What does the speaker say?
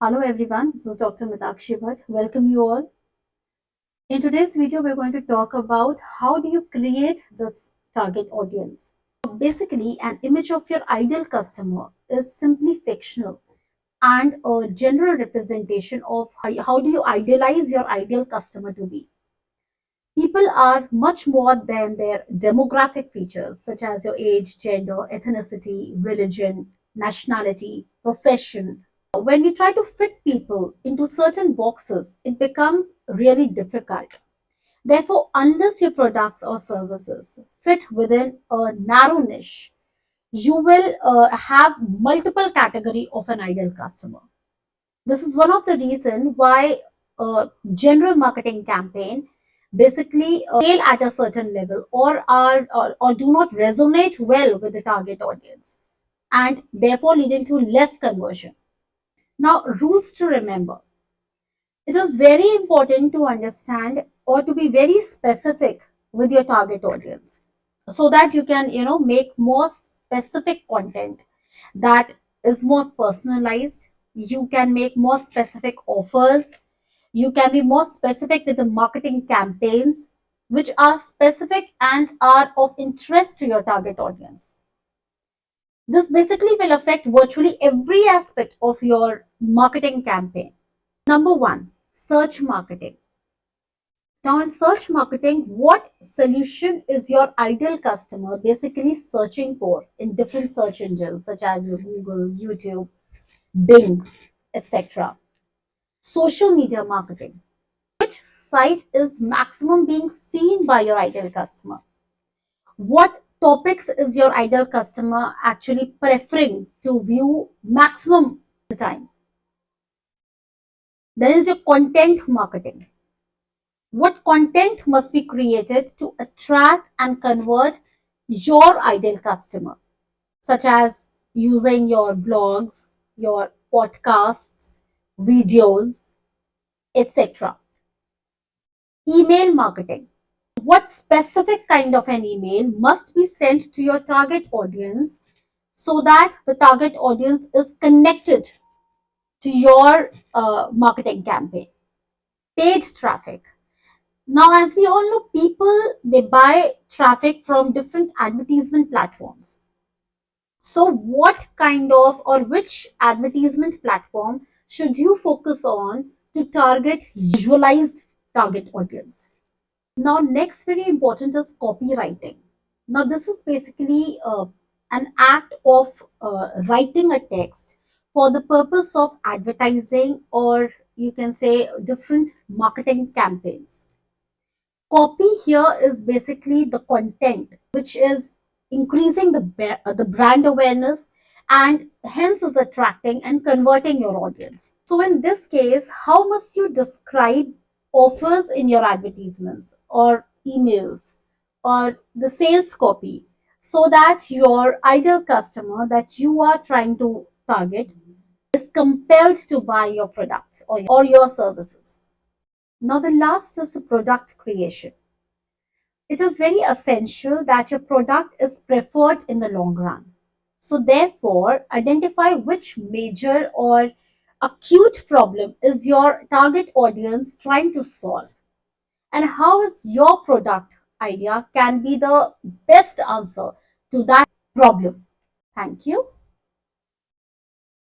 Hello everyone, this is Dr.Meetakshi. Welcome you all. In today's video, we're going to talk about how do you create this target audience. Basically, an image of your ideal customer is simply fictional and a general representation of how do you idealize your ideal customer to be. People are much more than their demographic features, such as your age, gender, ethnicity, religion, nationality, profession. When we try to fit people into certain boxes, it becomes really difficult. Therefore, unless your products or services fit within a narrow niche, you will have multiple category of an ideal customer. This is one of the reason why a general marketing campaign basically fail at a certain level or do not resonate well with the target audience and therefore leading to less conversion. Now, rules to remember. It is very important to understand or to be very specific with your target audience so that you can, make more specific content that is more personalized. You can make more specific offers. You can be more specific with the marketing campaigns which are specific and are of interest to your target audience. This basically will affect virtually every aspect of your marketing campaign. Number one, search marketing. Now, in search marketing, what solution is your ideal customer basically searching for in different search engines such as your Google, YouTube, Bing, etc. Social media marketing. Which site is maximum being seen by your ideal customer? What topics is your ideal customer actually preferring to view maximum the time? There is your content marketing. What content must be created to attract and convert your ideal customer, such as using your blogs, your podcasts, videos, etc. Email marketing. What specific kind of an email must be sent to your target audience so that the target audience is connected to your marketing campaign? Paid traffic. Now, as we all know, people they buy traffic from different advertisement platforms. So, what kind of or which advertisement platform should you focus on to target visualized target audience? Now, next very important is copywriting. Now, this is basically an act of writing a text for the purpose of advertising or you can say different marketing campaigns. Copy here is basically the content which is increasing the brand awareness and hence is attracting and converting your audience. So in this case, how must you describe offers in your advertisements or emails or the sales copy so that your ideal customer that you are trying to target is compelled to buy your products or your services? Now the last is the product creation. It is very essential that your product is preferred in the long run. So, therefore, identify which major or acute problem is your target audience trying to solve, and how is your product idea can be the best answer to that problem. Thank you.